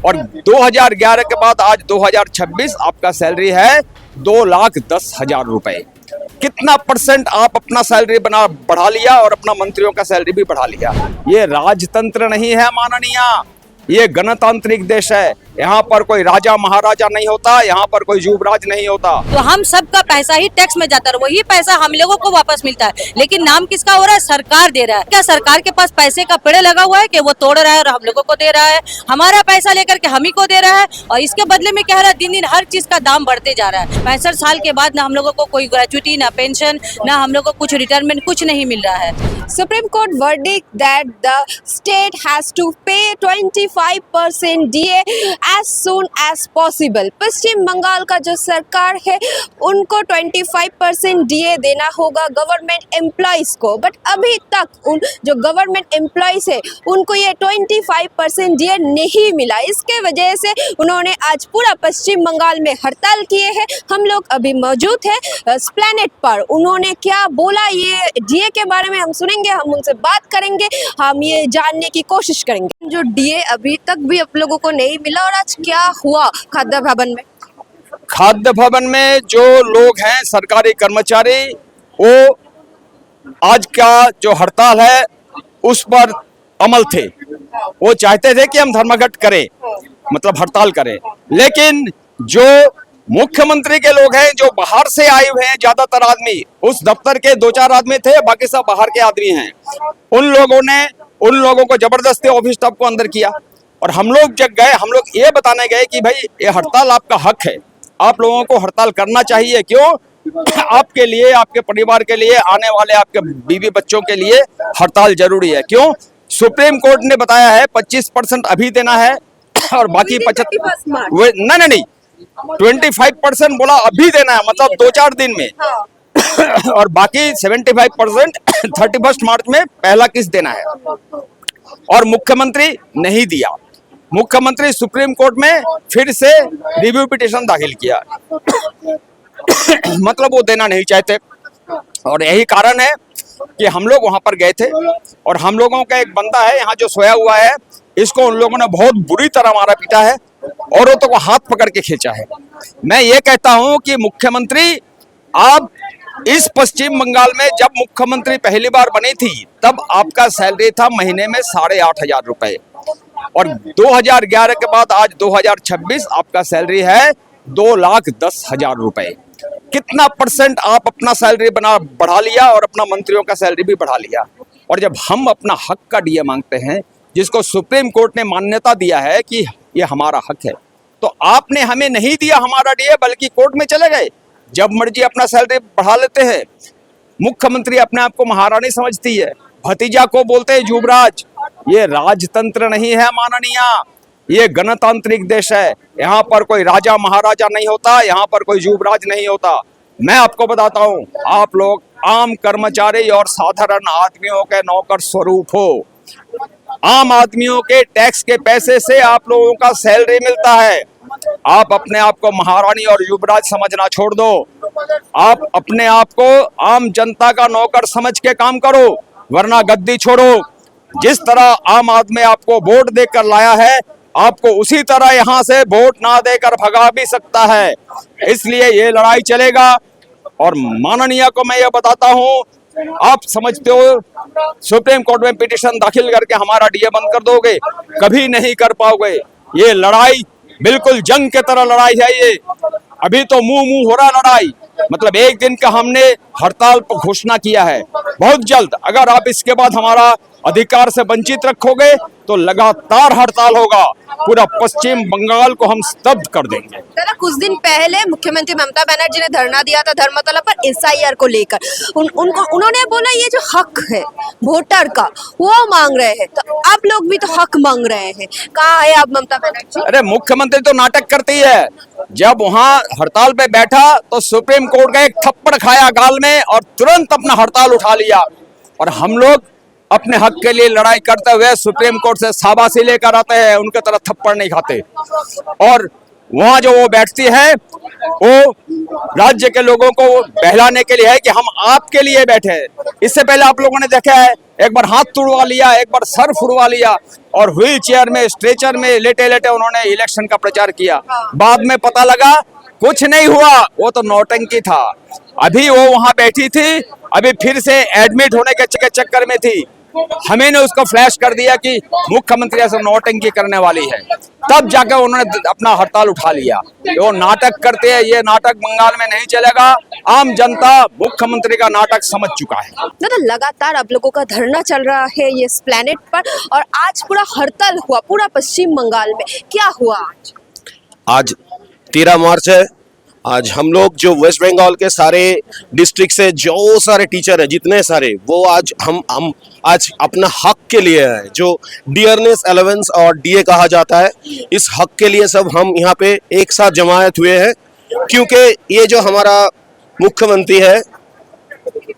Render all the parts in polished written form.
और 2011 के बाद आज 2026 आपका सैलरी है 2,10,000 रुपए। कितना परसेंट आप अपना सैलरी बढ़ा लिया और अपना मंत्रियों का सैलरी भी बढ़ा लिया। ये राजतंत्र नहीं है माननीय, ये गणतांत्रिक देश है। यहाँ पर कोई राजा महाराजा नहीं होता, यहाँ पर कोई युवराज नहीं होता। तो हम सबका पैसा ही टैक्स में जाता है, वही पैसा हम लोगों को वापस मिलता है। लेकिन नाम किसका हो रहा है? सरकार दे रहा है। क्या सरकार के पास पैसे का पेड़ लगा हुआ है कि वो तोड़ रहा है और हम लोगों को दे रहा है? हमारा पैसा लेकर के हम ही को दे रहा है और इसके बदले में कह रहा है दिन दिन हर चीज का दाम बढ़ते जा रहा है। 65 साल के बाद ना हम लोगों को कोई ग्रेचुटी, ना पेंशन, ना हम लोग को कुछ रिटायरमेंट, कुछ नहीं मिल रहा है। Supreme Court verdict that the state has to pay 25% DA as soon as possible। पश्चिम बंगाल का जो सरकार है उनको 25% DA देना होगा गवर्नमेंट एम्प्लॉइज को, बट अभी तक उन जो गवर्नमेंट एम्प्लॉइज है उनको ये 25% DA नहीं मिला। इसके वजह से उन्होंने आज पूरा पश्चिम बंगाल में हड़ताल किए हैं। हम लोग अभी मौजूद है एस्प्लेनेड पर। उन्होंने क्या बोला ये DA के बारे में हम सुनेंगे, हम उनसे बात करेंगे, हम ये जानने की कोशिश करेंगे जो DA अभी तक भी आप लोगों को नहीं मिला और आज क्या हुआ खाद्य भवन में। खाद्य भवन में जो लोग हैं सरकारी कर्मचारी, वो आज का जो हड़ताल है उस पर अमल थे। वो चाहते थे कि हम धर्मघट करें, मतलब हड़ताल करें, लेकिन जो मुख्यमंत्री के लोग हैं जो बाहर से आए हुए हैं, ज्यादातर आदमी, उस दफ्तर के 2-4 आदमी थे, बाकी सब बाहर के आदमी हैं। उन लोगों को जबरदस्ती ऑफिस स्टाफ को अंदर किया और हम लोग जब गए, हम लोग ये बताने गए कि भाई ये हड़ताल आपका हक है, आप लोगों को हड़ताल करना चाहिए। क्यों? आपके लिए, आपके परिवार के लिए, आने वाले आपके बीवी बच्चों के लिए हड़ताल जरूरी है। क्यों? सुप्रीम कोर्ट ने बताया है 25% अभी देना है और बाकी 75 नहीं 25% बोला अभी देना है, मतलब 2-4 दिन में। हाँ। और बाकी 75% 31 मार्च में पहला किस्त देना है। और मुख्यमंत्री नहीं दिया। मुख्यमंत्री सुप्रीम कोर्ट में फिर से रिव्यू पिटीशन दाखिल किया। मतलब वो देना नहीं चाहते और यही कारण है कि हम लोग वहां पर गए थे और हम लोगों का एक बंदा है यहाँ जो सोया हुआ है, इसको उन लोगों ने बहुत बुरी तरह मारा पीटा है, औरतों को हाथ पकड़ के खींचा है। मैं ये कहता हूं कि मुख्यमंत्री, आप इस पश्चिम बंगाल में जब मुख्यमंत्री पहली बार बनी थी तब आपका सैलरी था महीने में 8,500 रुपए और 2011 के बाद आज 2026 आपका सैलरी है 2,10,000 रुपए। कितना परसेंट आप अपना सैलरी बढ़ा लिया और अपना मंत्रियों का सैलरी भी बढ़ा लिया। और जब हम अपना हक का DA मांगते हैं, जिसको सुप्रीम कोर्ट ने मान्यता दिया है कि ये हमारा हक है, तो आपने हमें नहीं दिया हमारा DA, बल्कि कोर्ट में चले गए। जब मर्जी अपना सैलरी बढ़ा लेते हैं। मुख्यमंत्री अपने आप को महारानी समझती है, भतीजा को बोलते हैं युवराज। ये राजतंत्र नहीं है माननीय, ये गणतांत्रिक देश है। यहाँ पर कोई राजा महाराजा नहीं होता, यहाँ पर कोई युवराज नहीं होता। मैं आपको बताता हूँ, आप लोग आम कर्मचारी और साधारण आदमियों के नौकर स्वरूप हो। आम आदमियों के टैक्स के पैसे से आप लोगों का सैलरी मिलता है। आप अपने आप को महारानी और युवराज समझना छोड़ दो। आप अपने आप को आम जनता का नौकर समझ के काम करो, वरना गद्दी छोड़ो। जिस तरह आम आदमी आपको वोट देकर लाया है, आपको उसी तरह यहाँ से वोट ना देकर भगा भी सकता है। इसलिए ये लड़ाई चलेगा। और माननीय को मैं ये बताता हूँ, आप समझते हो सुप्रीम कोर्ट में पिटीशन दाखिल करके हमारा DA बंद कर दोगे? कभी नहीं कर पाओगे। ये लड़ाई बिल्कुल जंग के तरह लड़ाई है। ये अभी तो मुंह हो रहा लड़ाई, मतलब एक दिन का हमने हड़ताल पर घोषणा किया है। बहुत जल्द अगर आप इसके बाद हमारा अधिकार से वंचित रखोगे तो लगातार हड़ताल होगा। पूरा पश्चिम बंगाल को हम स्तब्ध कर देंगे। कुछ दिन पहले मुख्यमंत्री ममता बनर्जी ने धरना दिया था धर्मतला पर SIR को लेकर। उन्होंने बोला ये जो हक है वोटर का वो मांग रहे हैं, तो आप लोग भी तो हक मांग रहे हैं। कहाँ है अब ममता बनर्जी? अरे मुख्यमंत्री तो नाटक करती है। जब वहाँ हड़ताल पे बैठा तो सुप्रीम कोर्ट का एक थप्पड़ खाया गाल में और तुरंत अपना हड़ताल उठा लिया। और हम लोग अपने हक के लिए लड़ाई करते हुए सुप्रीम कोर्ट से शाबाशी लेकर आते हैं, उनके तरह थप्पड़ नहीं खाते। और वहाँ जो वो बैठती है वो राज्य के लोगों को बहलाने के लिए है कि हम आपके लिए बैठे हैं। इससे पहले आप लोगों ने देखा है एक बार हाथ तुड़वा लिया, एक बार सर फुड़वा लिया और व्हील चेयर में स्ट्रेचर में लेटे लेटे उन्होंने इलेक्शन का प्रचार किया। बाद में पता लगा कुछ नहीं हुआ, वो तो नौटंकी था। अभी वो वहां बैठी थी, अभी फिर से एडमिट होने के चक्कर में थी। हमें ने उसको फ्लैश कर दिया कि मुख्यमंत्री ऐसा नौटंकी करने वाली है, तब जाकर उन्होंने अपना हड़ताल उठा लिया। वो नाटक करते हैं, ये नाटक बंगाल में नहीं चलेगा। आम जनता मुख्यमंत्री का नाटक समझ चुका है। तो लगातार आप लोगों का धरना चल रहा है ये एस्प्लैनेड पर, और आज पूरा हड़ताल हुआ पूरा पश्चिम बंगाल में। क्या हुआ आज? आज 13 मार्च है। आज हम लोग जो वेस्ट बंगाल के सारे डिस्ट्रिक्ट से जो सारे टीचर हैं, जितने सारे, वो आज हम आज अपना हक के लिए है, जो डियरनेस अलाउंस और डीए कहा जाता है, इस हक के लिए सब हम यहाँ पे एक साथ जमायत हुए हैं। क्योंकि ये जो हमारा मुख्यमंत्री है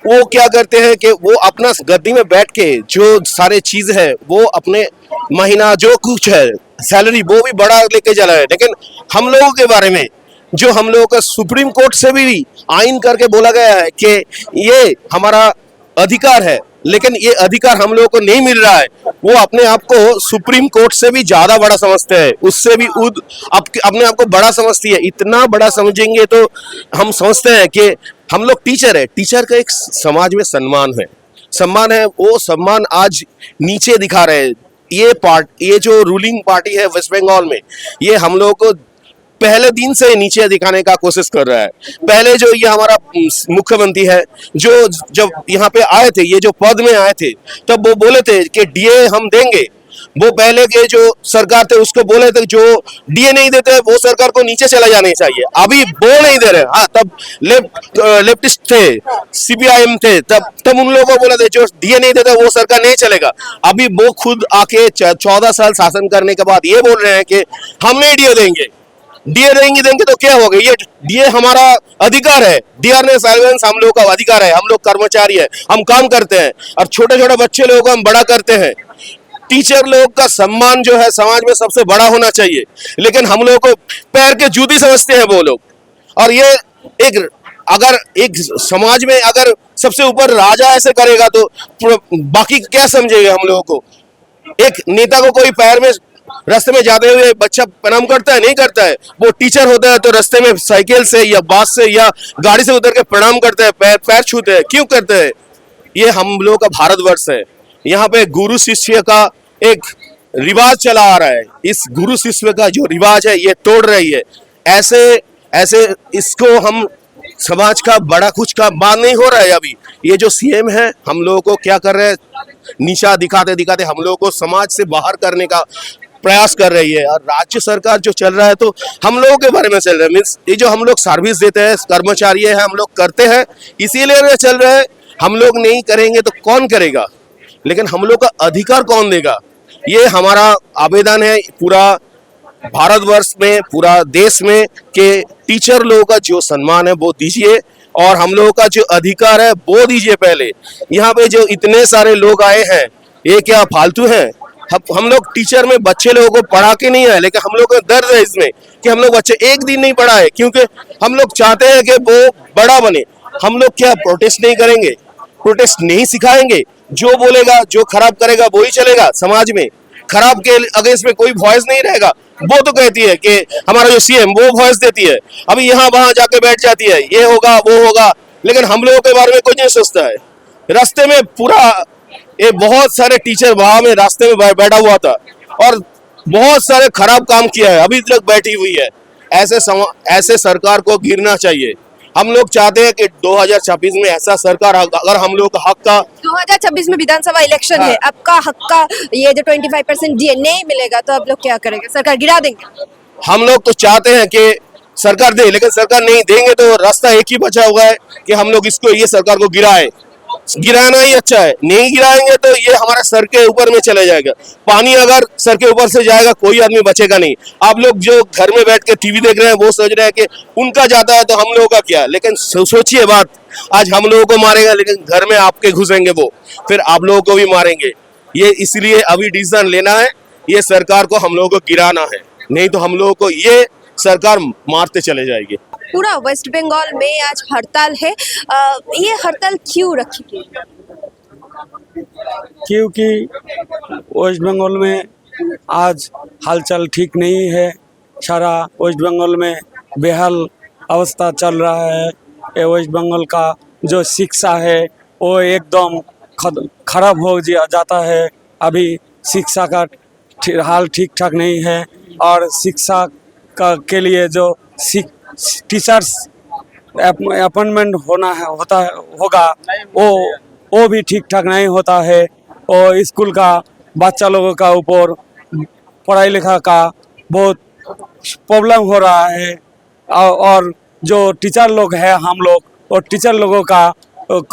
वो क्या करते हैं कि वो अपना गद्दी में बैठ के जो सारे चीज है वो अपने महीना जो कुछ है सैलरी वो भी बड़ा लेके चला है। लेकिन हम लोगों के बारे में जो हम लोगों का सुप्रीम कोर्ट से भी आइन करके बोला गया है कि ये हमारा अधिकार है, लेकिन ये अधिकार हम लोगों को नहीं मिल रहा है। वो अपने आप को सुप्रीम कोर्ट से भी ज्यादा बड़ा समझते हैं, उससे भी अपने आप को बड़ा समझती है। इतना बड़ा समझेंगे तो हम समझते हैं कि हम लोग टीचर है, टीचर का एक समाज में सम्मान है, वो सम्मान आज नीचे दिखा रहे हैं। ये जो रूलिंग पार्टी है वेस्ट बंगाल में, ये हम लोगों को पहले दिन से नीचे दिखाने का कोशिश कर रहा है। पहले जो ये हमारा मुख्यमंत्री है, जो जब यहाँ पे आए थे, ये जो पद में आए थे, तब वो बोले थे कि डीए हम देंगे। वो पहले के जो सरकार थे उसको बोले थे जो डीए नहीं देते वो सरकार को नीचे चला जाना चाहिए। अभी वो नहीं दे रहे। हाँ, तब लेफ्टिस्ट थे, सीपीआईएम थे, तब उन लोगों को बोला था जो डीए नहीं देते वो सरकार नहीं चलेगा। अभी वो खुद आके 14 साल शासन करने के बाद ये बोल रहे हैं कि हम नहीं डीए देंगे। डीए देंगे तो क्या होगा? ये डीए हमारा अधिकार है, डियरनेस अलाउंस हम लोग का अधिकार है। हम लोग कर्मचारी है, हम काम करते हैं और छोटे छोटे बच्चे लोगों को हम बड़ा करते हैं। टीचर लोग का सम्मान जो है समाज में सबसे बड़ा होना चाहिए, लेकिन हम लोग को पैर के जूती समझते हैं वो लोग। और ये अगर एक समाज में अगर सबसे ऊपर राजा ऐसे करेगा तो बाकी क्या समझेगा हम लोगों को? एक नेता को कोई पैर में रास्ते में जाते हुए बच्चा प्रणाम करता है? नहीं करता है। वो टीचर होता है तो रास्ते में साइकिल से या बस से या गाड़ी से उतर के प्रणाम करता है, पैर छूते हैं। क्यों करते हैं? ये हम लोग का भारतवर्ष है, यहाँ पे गुरु शिष्य का एक रिवाज चला आ रहा है। इस गुरु शिष्य का जो रिवाज है ये तोड़ रही है। ऐसे इसको हम समाज का बड़ा कुछ का बात नहीं हो रहा है। अभी ये जो सीएम है हम लोगों को क्या कर रहे हैं, नीचा दिखाते दिखाते हम लोगों को समाज से बाहर करने का प्रयास कर रही है। और राज्य सरकार जो चल रहा है तो हम लोगों के बारे में चल रहा है। मीन्स ये जो हम लोग सर्विस देते हैं, कर्मचारी है, हम लोग करते हैं, इसीलिए चल रहा है। हम लोग नहीं करेंगे तो कौन करेगा? लेकिन हम लोग का अधिकार कौन देगा? ये हमारा आवेदन है पूरा भारतवर्ष में, पूरा देश में, कि टीचर लोगों का जो सम्मान है वो दीजिए और हम लोगों का जो अधिकार है वो दीजिए। पहले यहाँ पे जो इतने सारे लोग आए हैं ये क्या फालतू हैं? हम लोग टीचर में बच्चे लोगों को पढ़ा के नहीं आए, लेकिन हम लोग का दर्द है इसमें कि हम लोग बच्चे एक दिन नहीं पढ़ाए, क्योंकि हम लोग चाहते हैं कि वो बड़ा बने। हम लोग क्या प्रोटेस्ट नहीं करेंगे? प्रोटेस्ट नहीं सिखाएंगे? जो बोलेगा, जो खराब करेगा वही चलेगा समाज में। खराब के अगेंस्ट में कोई वॉइस नहीं रहेगा। वो तो कहती है कि हमारा जो सीएम वो वॉइस देती है, अभी यहाँ वहां जाके बैठ जाती है, ये होगा वो होगा, लेकिन हम लोगों के बारे में कुछ नहीं सोचता है। रास्ते में पूरा ये बहुत सारे टीचर वहां में रास्ते में बैठा हुआ था और बहुत सारे खराब काम किया है, अभी तक बैठी हुई है। ऐसे सरकार को गिरना चाहिए। हम लोग चाहते हैं कि 2026 में ऐसा सरकार, अगर हम लोग का हक का 2026 में विधानसभा इलेक्शन है, आपका हक का ये जो 25% डीए नहीं मिलेगा तो आप लोग क्या करेंगे? सरकार गिरा देंगे? हम लोग तो चाहते हैं कि सरकार दे, लेकिन सरकार नहीं देंगे तो रास्ता एक ही बचा हुआ है कि हम लोग ये सरकार को गिराना ही अच्छा है। नहीं गिराएंगे तो ये हमारा सर के ऊपर में चले जाएगा। पानी अगर सर के ऊपर से जाएगा कोई आदमी बचेगा नहीं। आप लोग जो घर में बैठ के टीवी देख रहे हैं वो सोच रहे हैं कि उनका जाता है तो हम लोगों का क्या, लेकिन सोचिए बात, आज हम लोगों को मारेगा लेकिन घर में आपके घुसेंगे वो, फिर आप लोगों को भी मारेंगे। ये इसलिए अभी डिसीजन लेना है, ये सरकार को हम लोगों को गिराना है, नहीं तो हम लोगों को ये सरकार मारते चले जाएगी। पूरा वेस्ट बंगाल में आज हड़ताल है। ये हड़ताल क्यों रखी गई? क्योंकि वेस्ट बंगाल में आज हालचाल ठीक नहीं है। सारा वेस्ट बंगाल में बेहाल अवस्था चल रहा है। ये वेस्ट बंगाल का जो शिक्षा है वो एकदम खराब हो जाता है। अभी शिक्षा का हाल ठीक ठाक नहीं है और शिक्षा के लिए जो टीचर्स अपॉइंटमेंट होगा वो भी ठीक ठाक नहीं होता है। और स्कूल का बच्चा लोगों का ऊपर पढ़ाई लिखा का बहुत प्रॉब्लम हो रहा है। और जो टीचर लोग हैं हम लोग, और टीचर लोगों का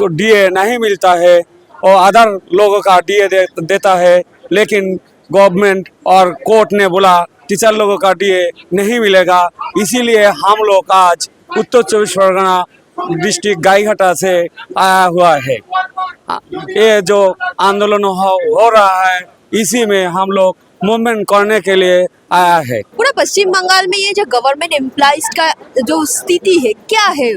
डीए नहीं मिलता है और अदर लोगों का डीए देता है। लेकिन गवर्नमेंट और कोर्ट ने बोला टीचर लोगों का डीए नहीं मिलेगा। इसीलिए हम लोग आज उत्तर चौबीस परगना डिस्ट्रिक्ट गाईघाटा से आया हुआ है। ये जो आंदोलन हो रहा है इसी में हम लोग मूवमेंट करने के लिए आया है। पूरा पश्चिम बंगाल में ये जो गवर्नमेंट एम्प्लॉइज का जो स्थिति है क्या है?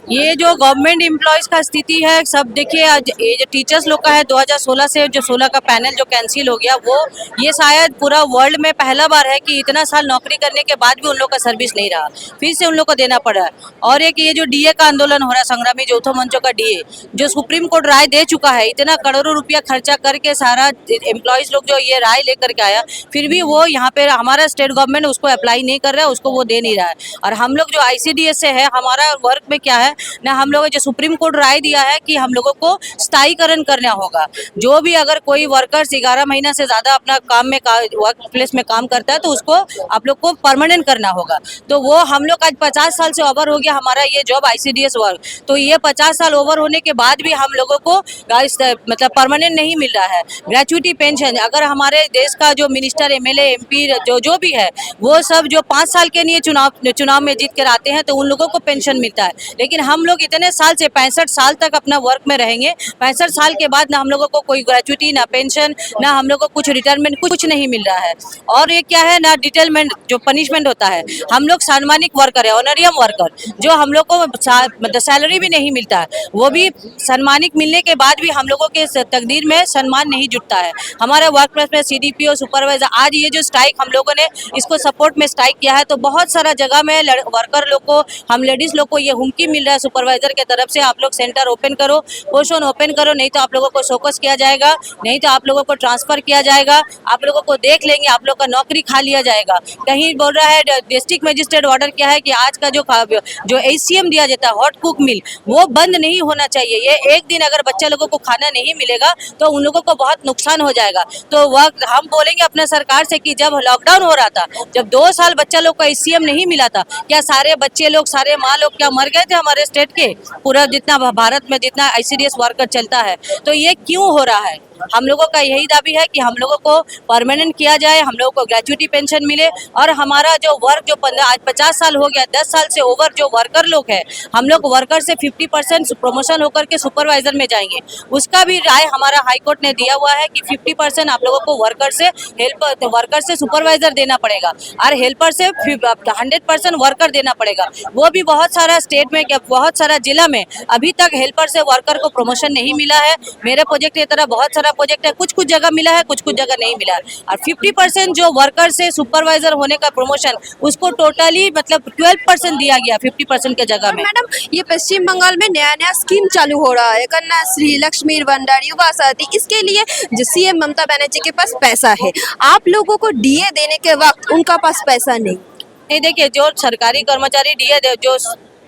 ये जो गवर्नमेंट एम्प्लॉयज का स्थिति है, सब देखिए आज ये जो टीचर्स लोग का है 2016 से जो 16 का पैनल जो कैंसिल हो गया, वो ये शायद पूरा वर्ल्ड में पहला बार है कि इतना साल नौकरी करने के बाद भी उन लोग का सर्विस नहीं रहा, फिर से उन लोग को देना पड़ा है। और एक ये जो डीए का आंदोलन हो रहा है, संग्रामी जोथो मंचों का डीए जो सुप्रीम कोर्ट राय दे चुका है, इतना करोड़ों रुपया खर्चा करके सारा एम्प्लॉयज लोग जो ये राय लेकर के आया, फिर भी वो यहाँ पे हमारा स्टेट गवर्नमेंट उसको अप्लाई नहीं कर रहा है, उसको वो दे नहीं रहा है। और हम लोग जो ICDS से है, हमारा वर्क में क्या है ना, हम लोग जो सुप्रीम कोर्ट राय दिया है कि हम लोगों को स्थायीकरण करना होगा। जो भी अगर कोई वर्कर्स 11 महीना से ज़्यादा अपना काम में वर्क प्लेस में काम करता है तो उसको आप लोग को परमानेंट करना होगा। तो वो हम लोग आज 50 साल से ओवर हो गया हमारा ये जॉब ICDS वर्क, तो ये 50 साल ओवर होने के बाद भी हम लोगों को मतलब परमानेंट नहीं मिल रहा है। ग्रेचुइटी पेंशन, अगर हमारे देश का जो मिनिस्टर MLA MP जो भी है वो सब जो 5 साल के लिए चुनाव में जीत कर आते हैं तो उन लोगों को पेंशन मिलता है। लेकिन हम लोग इतने साल से 65 साल तक अपना वर्क में रहेंगे, 65 साल के बाद ना हम लोगों को कोई ग्रेचुइटी, ना पेंशन, ना हम लोग को कुछ रिटायरमेंट, कुछ नहीं मिल रहा है। और ये क्या है ना, डिटेलमेंट जो पनिशमेंट होता है, हम लोग सम्मानिक वर्कर है, ऑनरियम वर्कर, जो हम लोग को मतलब सैलरी भी नहीं मिलता है, वो भी सम्मानिक मिलने के बाद भी हम लोगों के तकदीर में सम्मान नहीं जुटता है। हमारे वर्क प्लेस में CDPO सुपरवाइजर, आज ये जो स्ट्राइक हम लोगों ने इसको सपोर्ट में स्ट्राइक किया है, तो बहुत सारा जगह में वर्कर लोग को, हम लेडीज लोग को ये हुमकी मिल रहा है सुपरवाइजर के तरफ से, आप लोग सेंटर ओपन करो, पोस्टन ओपन करो, नहीं तो आप लोगों को शोकस किया जाएगा, नहीं तो आप लोगों को ट्रांसफर किया जाएगा, आप लोगों को देख लेंगे, आप लोग का नौकरी खा लिया जाएगा। कहीं बोल रहा है डिस्ट्रिक्ट मजिस्ट्रेट ऑर्डर किया है कि आज का जो ACM दिया जाता है हॉट कुक मिल, वो बंद नहीं होना चाहिए। ये एक दिन अगर बच्चा लोगों को खाना नहीं मिलेगा तो उन लोगों को बहुत नुकसान हो जाएगा। तो वह हम बोलेंगे अपने सरकार से कि जब लॉकडाउन हो रहा था, जब 2 साल बच्चा लोग को ACM नहीं मिला था, क्या सारे बच्चे लोग, सारे माँ लोग क्या मर गए थे हमारे स्टेट के? पूरा जितना भारत में जितना ICDS वर्कर चलता है, तो ये क्यों हो रहा है? हम लोगों का यही दाबी है कि हम लोगों को परमानेंट किया जाए, हम लोगों को ग्रेचुइटी पेंशन मिले, और हमारा जो वर्क जो 50 साल हो गया, 10 साल से ओवर जो वर्कर लोग हैं, हम लोग वर्कर से 50% प्रमोशन होकर के सुपरवाइजर में जाएंगे। उसका भी राय हमारा हाई कोर्ट ने दिया हुआ है कि 50% आप लोगों को वर्कर से सुपरवाइजर देना पड़ेगा और हेल्पर से 100% वर्कर देना पड़ेगा। वो भी बहुत सारा स्टेट में, बहुत सारा जिला में अभी तक हेल्पर से वर्कर को प्रमोशन नहीं मिला है। मेरे प्रोजेक्ट की तरह बहुत सारा प्रोजेक्ट है, कुछ जगह मिला है, कुछ जगह नहीं मिला है। और 50% जो वर्कर से सुपरवाइजर होने का प्रमोशन, उसको टोटली मतलब 12% दिया गया 50% के जगह में। मैडम, ये पश्चिम बंगाल में नया स्कीम चालू हो रहा है, कन्याश्री, लक्ष्मी भंडार, युवा साथी। इसके लिए जो CM ममता बनर्जी के पास पैसा है, आप लोगों को DA देने के वक्त उनका पास पैसा नहीं। देखिए, जो सरकारी कर्मचारी DA जो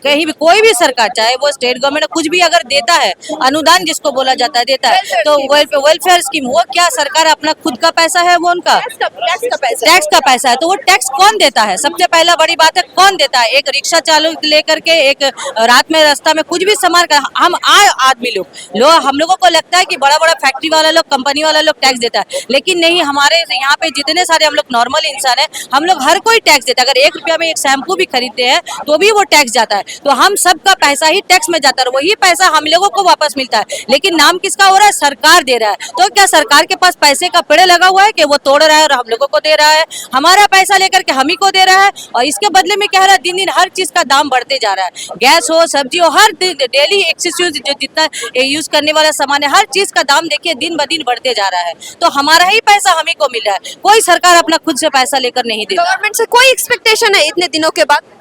कहीं भी कोई भी सरकार, चाहे वो स्टेट गवर्नमेंट कुछ भी अगर देता है, अनुदान जिसको बोला जाता है देता है, तो वेलफेयर स्कीम, वो क्या सरकार अपना खुद का पैसा है? वो उनका टैक्स का पैसा है। तो वो टैक्स कौन देता है? सबसे पहला बड़ी बात है, कौन देता है? एक रिक्शा चालक लेकर के एक रात में रास्ता में कुछ भी सामान का, हम आदमी लोग हम लोगों को लगता है कि बड़ा बड़ा फैक्ट्री वाला लोग, कंपनी वाला लोग टैक्स देता है, लेकिन नहीं, हमारे यहाँ पे जितने सारे हम लोग नॉर्मल इंसान है, हम लोग हर कोई टैक्स देता है। अगर 1 रुपया में एक शैम्पू भी खरीदते हैं तो भी वो टैक्स जाता है। तो हम सबका पैसा ही टैक्स में जाता है, वही पैसा हम लोगों को वापस मिलता है। लेकिन नाम किसका हो रहा है? सरकार दे रहा है। तो क्या सरकार के पास पैसे का पेड़ लगा हुआ है कि वो तोड़ रहा है और हम लोगों को दे रहा है? हमारा पैसा लेकर के हम ही को दे रहा है और इसके बदले में कह रहा है दिन दिन हर चीज का दाम बढ़ते जा रहा है। गैस हो, सब्जी हो, हर डेली एक्सेसिव जो जितना यूज करने वाला सामान है, हर चीज का दाम देखिए दिन ब दिन बढ़ते जा रहा है। तो हमारा ही पैसा हम ही को मिल रहा है, कोई सरकार अपना खुद से पैसा लेकर नहीं देता। गवर्नमेंट से कोई एक्सपेक्टेशन है इतने दिनों के बाद?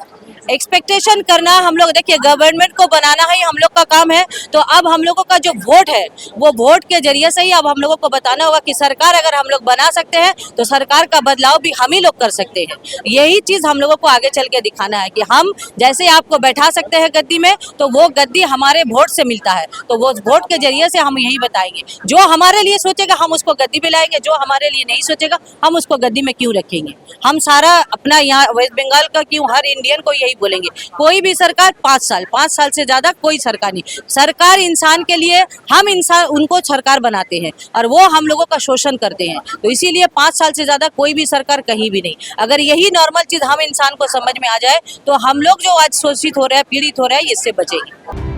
एक्सपेक्टेशन करना हम लोग, देखिए गवर्नमेंट को बनाना ही हम लोग का काम है। तो अब हम लोगों का जो वोट है वो वोट के जरिए से ही अब हम लोगों को बताना होगा कि सरकार अगर हम लोग बना सकते हैं तो सरकार का बदलाव भी हम ही लोग कर सकते हैं। यही चीज हम लोगों को आगे चल के दिखाना है कि हम जैसे आपको बैठा सकते हैं गद्दी में, तो वो गद्दी हमारे वोट से मिलता है। तो वो वोट के जरिए से हम यही बताएंगे, जो हमारे लिए सोचेगा हम उसको गद्दी पे लाएंगे, जो हमारे लिए नहीं सोचेगा हम उसको गद्दी में क्यों रखेंगे। हम सारा अपना यहाँ वेस्ट बंगाल का क्यों हर इंडियन को यही बोलेंगे, कोई भी सरकार 5 साल से ज्यादा कोई सरकार नहीं। सरकार इंसान के लिए, हम इंसान उनको सरकार बनाते हैं और वो हम लोगों का शोषण करते हैं। तो इसीलिए 5 साल से ज्यादा कोई भी सरकार कहीं भी नहीं। अगर यही नॉर्मल चीज हम इंसान को समझ में आ जाए तो हम लोग जो आज शोषित हो रहे हैं, पीड़ित हो रहे हैं, इससे बचेंगे।